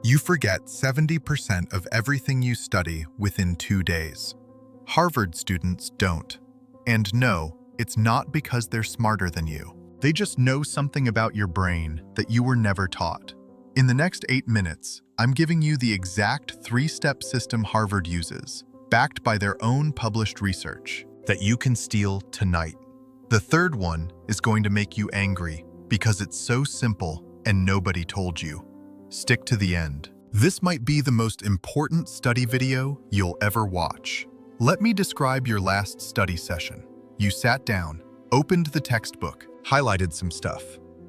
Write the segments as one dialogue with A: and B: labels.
A: You forget 70% of everything you study within 2 days. Harvard students don't. And no, it's not because they're smarter than you. They just know something about your brain that you were never taught. In the next 8 minutes, I'm giving you the exact 3-step system Harvard uses, backed by their own published research, that you can steal tonight. The third one is going to make you angry because it's so simple and nobody told you. Stick to the end. This might be the most important study video you'll ever watch. Let me describe your last study session. You sat down, opened the textbook, highlighted some stuff,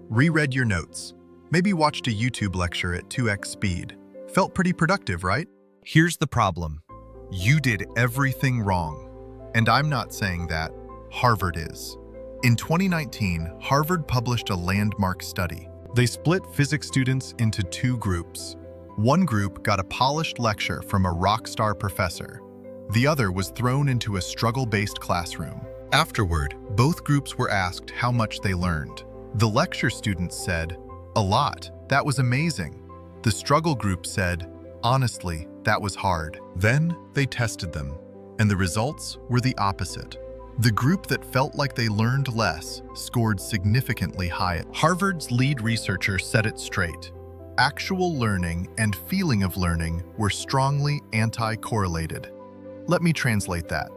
A: reread your notes, maybe watched a YouTube lecture at 2x speed. Felt pretty productive, right? Here's the problem. You did everything wrong. And I'm not saying that. Harvard is. In 2019, Harvard published a landmark study. They split physics students into 2 groups. One group got a polished lecture from a rock star professor. The other was thrown into a struggle-based classroom. Afterward, both groups were asked how much they learned. The lecture students said, "A lot. That was amazing." The struggle group said, "Honestly, that was hard." Then they tested them, and the results were the opposite. The group that felt like they learned less scored significantly higher. Harvard's lead researcher set it straight. Actual learning and feeling of learning were strongly anti-correlated. Let me translate that.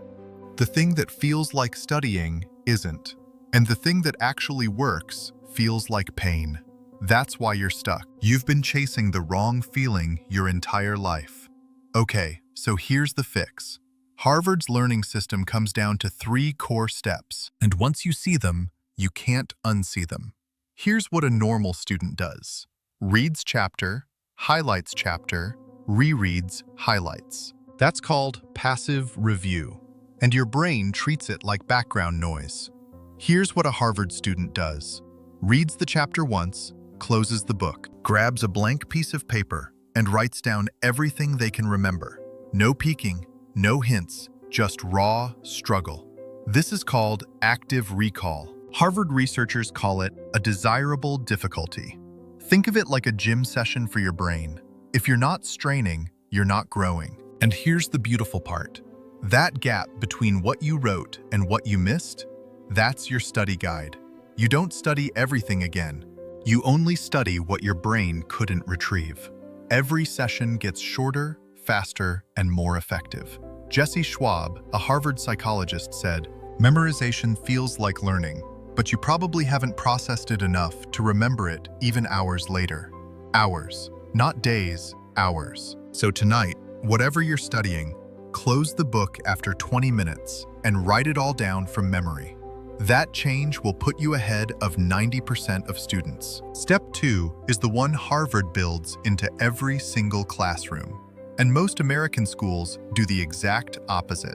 A: The thing that feels like studying isn't, and the thing that actually works feels like pain. That's why you're stuck. You've been chasing the wrong feeling your entire life. Okay, so here's the fix. Harvard's learning system comes down to 3 core steps, and once you see them, you can't unsee them. Here's what a normal student does. Reads chapter, highlights chapter, rereads, highlights. That's called passive review, and your brain treats it like background noise. Here's what a Harvard student does. Reads the chapter once, closes the book, grabs a blank piece of paper, and writes down everything they can remember. No peeking, no hints, just raw struggle. This is called active recall. Harvard researchers call it a desirable difficulty. Think of it like a gym session for your brain. If you're not straining, you're not growing. And here's the beautiful part. That gap between what you wrote and what you missed, that's your study guide. You don't study everything again. You only study what your brain couldn't retrieve. Every session gets shorter, faster, and more effective. Jesse Schwab, a Harvard psychologist, said, "Memorization feels like learning, but you probably haven't processed it enough to remember it even hours later." Hours, not days, hours. So tonight, whatever you're studying, close the book after 20 minutes and write it all down from memory. That change will put you ahead of 90% of students. Step 2 is the one Harvard builds into every single classroom. And most American schools do the exact opposite.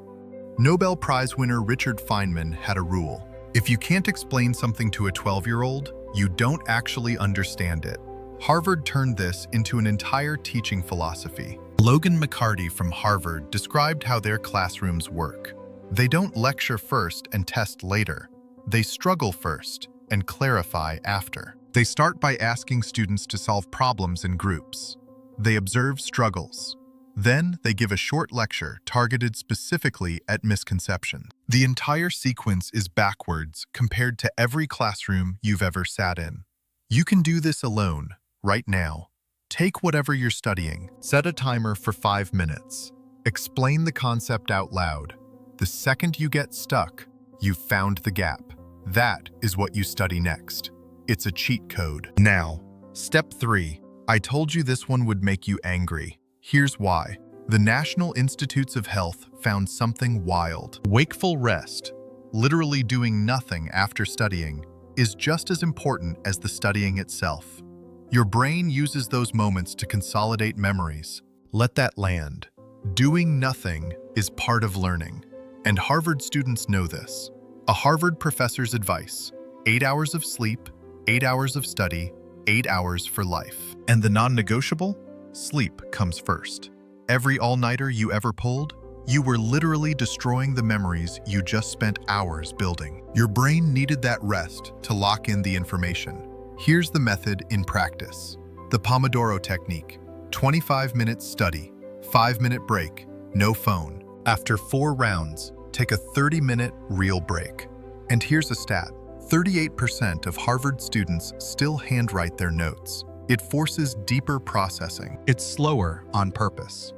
A: Nobel Prize winner Richard Feynman had a rule. If you can't explain something to a 12-year-old, you don't actually understand it. Harvard turned this into an entire teaching philosophy. Logan McCarty from Harvard described how their classrooms work. They don't lecture first and test later. They struggle first and clarify after. They start by asking students to solve problems in groups. They observe struggles. Then they give a short lecture targeted specifically at misconceptions. The entire sequence is backwards compared to every classroom you've ever sat in. You can do this alone, right now. Take whatever you're studying, set a timer for 5 minutes. Explain the concept out loud. The second you get stuck, you've found the gap. That is what you study next. It's a cheat code. Now, step 3. I told you this one would make you angry. Here's why. The National Institutes of Health found something wild. Wakeful rest, literally doing nothing after studying, is just as important as the studying itself. Your brain uses those moments to consolidate memories. Let that land. Doing nothing is part of learning, and Harvard students know this. A Harvard professor's advice: 8 hours of sleep, 8 hours of study, 8 hours for life. And the non-negotiable? Sleep comes first. Every all-nighter you ever pulled, you were literally destroying the memories you just spent hours building. Your brain needed that rest to lock in the information. Here's the method in practice. The Pomodoro Technique. 25 minutes study, 5-minute break, no phone. After 4 rounds, take a 30-minute real break. And here's a stat. 38% of Harvard students still handwrite their notes. It forces deeper processing. It's slower on purpose.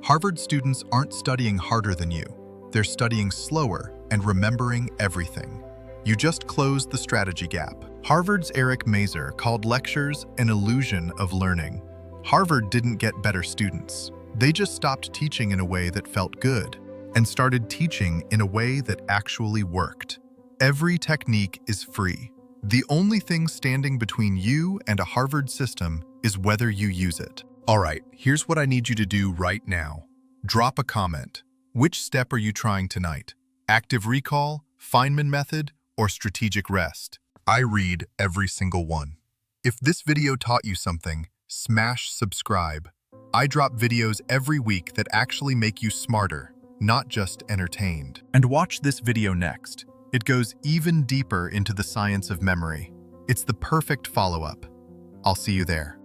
A: Harvard students aren't studying harder than you. They're studying slower and remembering everything. You just closed the strategy gap. Harvard's Eric Mazer called lectures an illusion of learning. Harvard didn't get better students. They just stopped teaching in a way that felt good and started teaching in a way that actually worked. Every technique is free. The only thing standing between you and a Harvard system is whether you use it. All right, here's what I need you to do right now. Drop a comment. Which step are you trying tonight? Active recall, Feynman method, or strategic rest? I read every single one. If this video taught you something, smash subscribe. I drop videos every week that actually make you smarter, not just entertained. And watch this video next. It goes even deeper into the science of memory. It's the perfect follow-up. I'll see you there.